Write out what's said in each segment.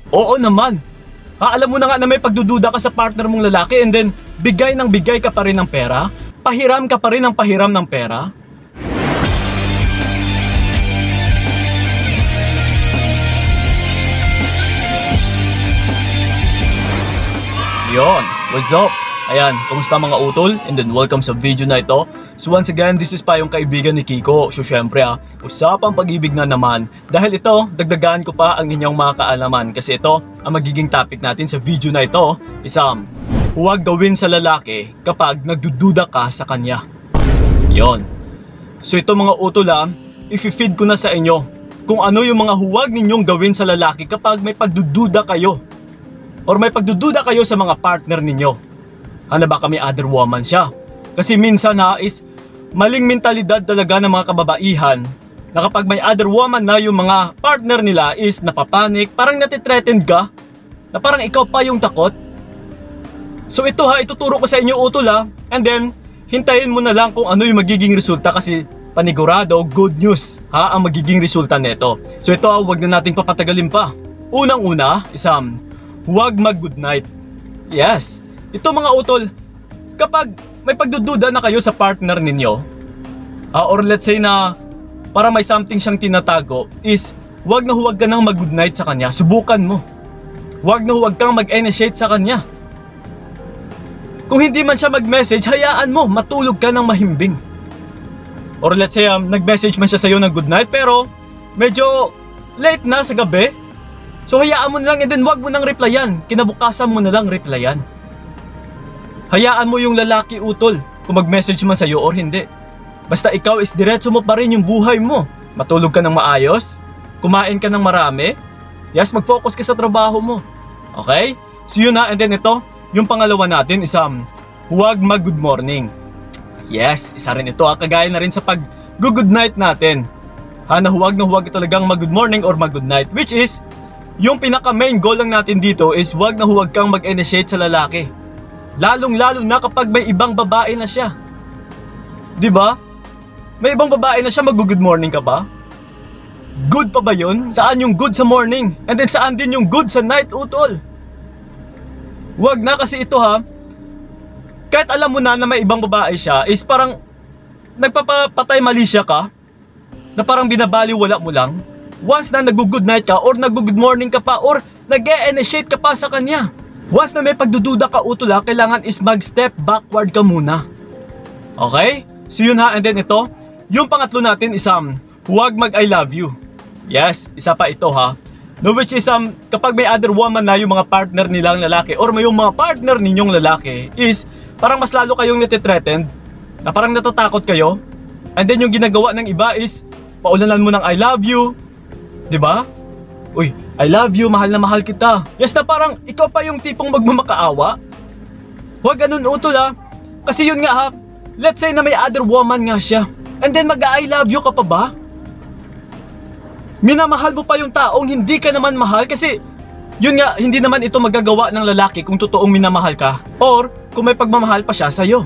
Oo naman. Alam mo na nga na may pagdududa ka sa partner mong lalaki and then bigay ng bigay ka pa rin ng pera? Pahiram ka pa rin ng pahiram ng pera? Yon, what's up? Ayan, kumusta mga utol? And then welcome sa video na ito. So once again, this is pa yung kaibigan ni Kiko. So syempre usapang pag-ibig na naman. Dahil ito, dagdagan ko pa ang inyong mga kaalaman. Kasi ito, ang magiging topic natin sa video na ito is huwag gawin sa lalaki kapag nagdududa ka sa kanya. Yon. So ito mga utol i-feed ko na sa inyo kung ano yung mga huwag ninyong gawin sa lalaki kapag may pagdududa kayo. Or may pagdududa kayo sa mga partner ninyo. Ano ba kami other woman siya? Kasi minsan is maling mentalidad talaga ng mga kababaihan na kapag may other woman na yung mga partner nila is napapanik, parang natitreatened ka, na parang ikaw pa yung takot. So ito ituturo ko sa inyo utol and then hintayin mo na lang kung ano yung magiging resulta kasi panigurado good news ang magiging resulta nito. So ito wag na nating papatagalin pa. Unang-una huwag mag good night. Yes. Ito mga utol, kapag may pagdududa na kayo sa partner ninyo, or let's say na para may something siyang tinatago, is huwag na huwag ka nang mag good night sa kanya. Subukan mo. Huwag na huwag kang mag-initiate sa kanya. Kung hindi man siya mag-message, hayaan mo, matulog ka ng mahimbing. Or let's say nag-message man siya sa'yo ng good night pero medyo late na sa gabi, so hayaan mo na lang and then huwag mo nang replyan. Kinabukasan mo na lang replyan. Hayaan mo yung lalaki utol kung mag-message man sa'yo or hindi. Basta ikaw is diretso mo pa rin yung buhay mo. Matulog ka ng maayos, kumain ka ng marami, yes, mag-focus ka sa trabaho mo. Okay? So yun and then ito, yung pangalawa natin is huwag mag-good morning. Yes, isa rin ito kagaya na rin sa pag-good night natin. Na huwag talagang mag-good morning or mag-good night. Which is, yung pinaka main goal lang natin dito is huwag na huwag kang mag-initiate sa lalaki. Lalong-lalo na kapag may ibang babae na siya. 'Di ba? May ibang babae na siya, mag-good morning ka pa? Good pa ba 'yun? Saan yung good sa morning? And then saan din yung good sa night, utol? Wag na kasi ito kahit alam mo na may ibang babae siya, is parang nagpapatay mali siya ka, na parang binabaliwala mo lang. Once na nag-good night ka or nag-good morning ka pa or nag-e-initiate ka pa sa kanya, once na may pagdududa ka utol kailangan is mag-step backward ka muna. Okay? So yun and then ito, yung pangatlo natin is huwag mag-I love you. Yes, isa pa ito no, which is kapag may other woman na yung mga partner nilang lalaki or may yung mga partner ninyong lalaki is parang mas lalo kayong natitreatened, na parang natatakot kayo. And then yung ginagawa ng iba is paulanan mo ng I love you, 'di ba? Uy, I love you, mahal na mahal kita. Yes, na parang ikaw pa yung tipong magmamakaawa. Huwag ganun utol kasi yun nga let's say na may other woman nga siya, and then mag-I love you ka pa ba? Minamahal mo pa yung taong hindi ka naman mahal kasi yun nga, hindi naman ito magagawa ng lalaki kung totoong minamahal ka or kung may pagmamahal pa siya sa'yo.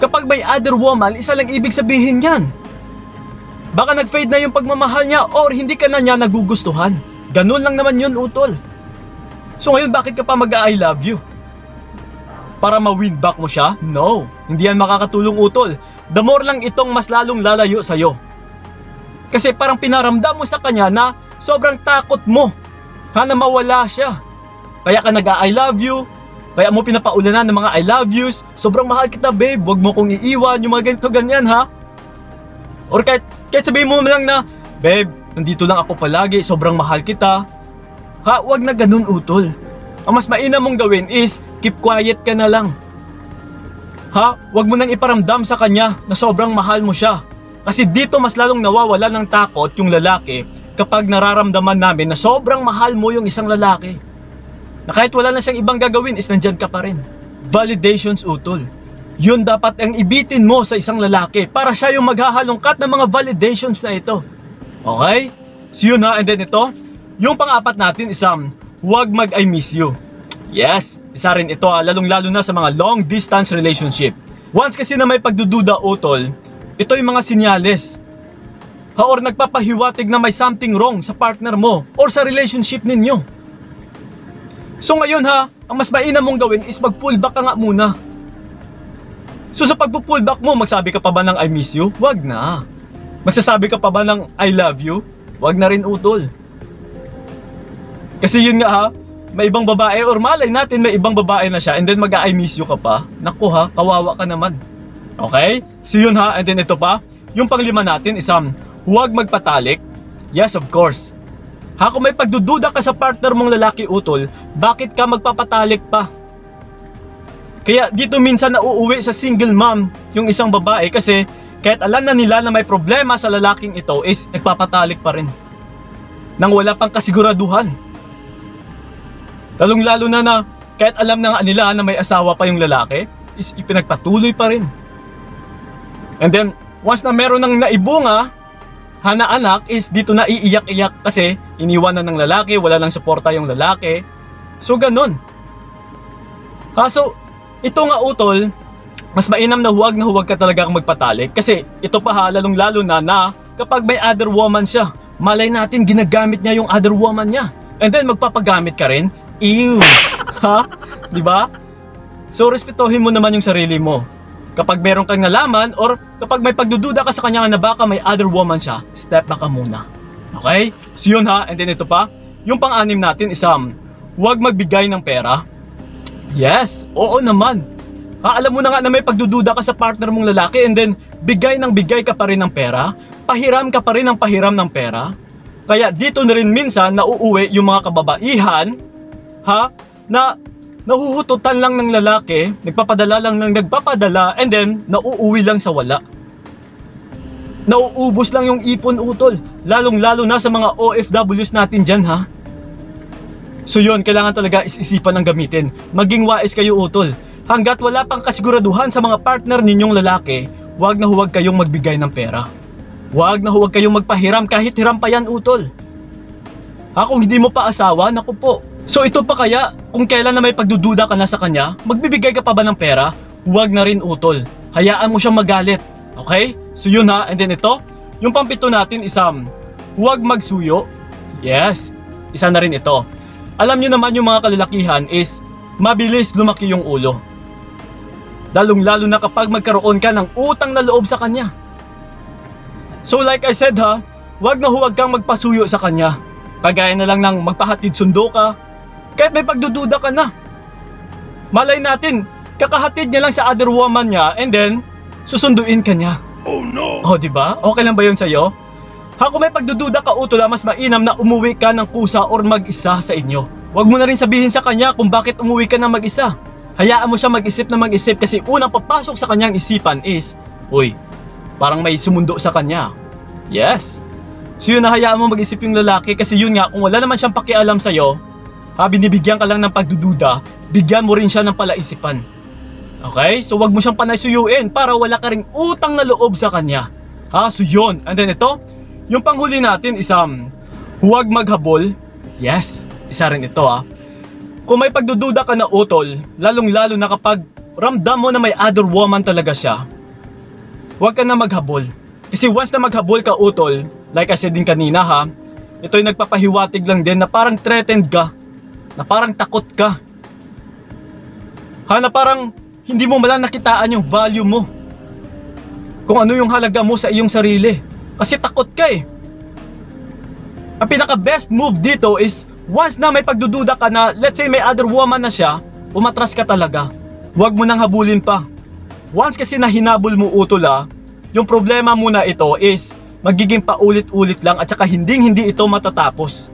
Kapag may other woman, isa lang ibig sabihin yan, baka nag-fade na yung pagmamahal niya or hindi ka na niya nagugustuhan. Ganun lang naman yun utol. So ngayon bakit ka pa mag-I love you? Para ma-win back mo siya? No, hindi yan makakatulong utol. The more lang itong mas lalong lalayo sa'yo. Kasi parang pinaramdam mo sa kanya na sobrang takot mo na mawala siya. Kaya ka nag-I love you, kaya mo pinapaulanan ng mga I love yous. Sobrang mahal kita babe, wag mo kong iiwan, yung mga ganito ganyan Or kahit sabihin mo lang na, babe, nandito lang ako palagi, sobrang mahal kita. Wag na ganun utol. Ang mas mainam mong gawin is, keep quiet ka na lang. Wag mo nang iparamdam sa kanya na sobrang mahal mo siya. Kasi dito mas lalong nawawala ng takot yung lalaki kapag nararamdaman namin na sobrang mahal mo yung isang lalaki. Na kahit wala na siyang ibang gagawin is nandyan ka pa rin. Validations utol. Yun dapat ang ibitin mo sa isang lalaki para siya yung maghahalongkat ng mga validations na ito. Okay? So yun and then ito, yung pang-apat natin is huwag mag-I miss you. Yes, isa rin ito lalong-lalo na sa mga long distance relationship. Once kasi na may pagdududa utol, ito yung mga sinyales Or nagpapahiwatig na may something wrong sa partner mo or sa relationship ninyo. So ngayon ha, ang mas mainam mong gawin is mag-pull back ka nga muna. So sa pag-pull back mo, magsabi ka pa ba ng I miss you? Wag na. Magsasabi ka pa ba ng I love you? Wag na rin utol. Kasi yun nga ha, may ibang babae or malay natin may ibang babae na siya and then mag-I miss you ka pa. Naku ha, kawawa ka naman. Okay? So yun ha, and then ito pa, yung panglima natin is huwag magpatalik. Yes, of course. Ha, kung may pagdududa ka sa partner mong lalaki utol, bakit ka magpapatalik pa? Kaya dito minsan nauuwi sa single mom yung isang babae kasi kahit alam na nila na may problema sa lalaking ito is nagpapatalik pa rin. Nang wala pang kasiguraduhan. Lalong lalo na kahit alam na nga nila na may asawa pa yung lalaki, is ipinagpatuloy pa rin. And then, once na meron ng naibunga, na anak is dito na iiyak-iyak kasi iniwanan ng lalaki, wala lang suporta yung lalaki. So ganun. So ito nga utol, mas mainam na huwag ka talaga magpatalik kasi ito pa ha, lalong lalo na kapag may other woman siya, malay natin ginagamit niya yung other woman niya and then magpapagamit ka rin. Ew. Ha? Diba? So respetuhin mo naman yung sarili mo. Kapag meron kang nalaman or kapag may pagdududa ka sa kanya na baka may other woman siya, step back ka muna. Okay? So yun ha, and then ito pa, yung pang-anim natin is huwag magbigay ng pera. Yes, oo naman. Ha, alam mo na nga na may pagdududa ka sa partner mong lalaki and then bigay ka pa rin ng pera, pahiram ka pa rin ng pahiram ng pera. Kaya dito na rin minsan nauuwi yung mga kababaihan, ha, na nahuhututan lang ng lalaki, nagpapadala lang ng nagpapadala, and then nauuwi lang sa wala. Nauubos lang yung ipon utol, lalong-lalo na sa mga OFWs natin dyan ha. So yun, kailangan talaga isipan ng gamitin. Maging wais kayo utol. Hanggat wala pang kasiguraduhan sa mga partner ninyong lalaki, huwag na huwag kayong magbigay ng pera. Huwag na huwag kayong magpahiram kahit hiram pa yan utol. Kung hindi mo pa asawa, naku po. So ito pa kaya, kung kailan na may pagdududa ka na sa kanya, magbibigay ka pa ba ng pera? Huwag na rin utol. Hayaan mo siyang magalit. Okay? So yun ha, and then ito, yung pampito natin is huwag magsuyo. Yes, isa na rin ito. Alam nyo naman yung mga kalalakihan is mabilis lumaki yung ulo. Lalong lalo na kapag magkaroon ka ng utang na loob sa kanya. So like I said ha, huwag na huwag kang magpasuyo sa kanya. Kagaya na lang ng magpahatid sundo ka, kahit may pagdududa ka na. Malay natin, kakahatid niya lang sa other woman niya and then susunduin ka niya. Oh no! Oh, diba? Okay lang ba yun sa'yo? Kung may pagdududa ka utol, mas mainam na umuwi ka ng kusa or mag-isa sa inyo. Huwag mo na rin sabihin sa kanya kung bakit umuwi ka na mag-isa. Hayaan mo siya mag-isip na mag-isip kasi unang papasok sa kanyang isipan is, uy, parang may sumundo sa kanya. Yes. So yun, hayaan mo mag-isip yung lalaki kasi yun nga, kung wala naman siyang pakialam sa'yo, binibigyan ka lang ng pagdududa, bigyan mo rin siya ng palaisipan. Okay? So wag mo siyang panasuyuin para wala ka ring utang na loob sa kanya. So yun. And then ito, yung panghuli natin is huwag maghabol. Yes, isa rin ito Kung may pagdududa ka na utol, lalong lalo na kapag ramdam mo na may other woman talaga siya, huwag ka na maghabol. Kasi once na maghabol ka utol, like I said din kanina ito'y nagpapahiwatig lang din na parang threatened ka, na parang takot ka, na parang hindi mo malang nakitaan yung value mo, kung ano yung halaga mo sa iyong sarili, kasi takot ka Ang pinaka best move dito is once na may pagdududa ka na, let's say may other woman na siya, umatras ka talaga. Huwag mo nang habulin pa. Once kasi na hinabol mo utol yung problema muna ito is magiging paulit-ulit lang at saka hindi ito matatapos.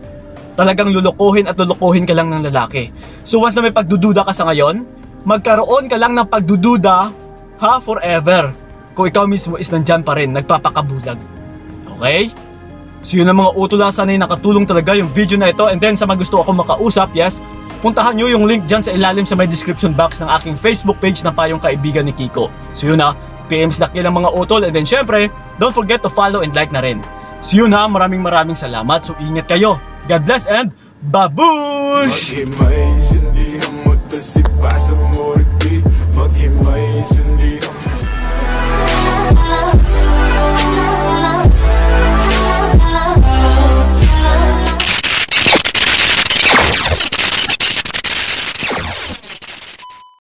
Talagang lulukuhin at lulukuhin ka lang ng lalaki. So once na may pagdududa ka sa ngayon, magkaroon ka lang ng pagdududa forever. Kung ikaw mismo is nandyan pa rin, nagpapakabulag. Okay? So yun ang mga utol sana yung nakatulong talaga yung video na ito. And then sa mga gusto ako makausap, yes, puntahan nyo yung link dyan sa ilalim sa may description box ng aking Facebook page na Payong Kaibigan ni Kiko. So yun PMs na kilang mga utol. And then syempre, don't forget to follow and like na rin. So yun maraming salamat. So ingat kayo. God bless and babush! Maghimay, hindi ang magtasipa sa morgue. Maghimay, hindi ang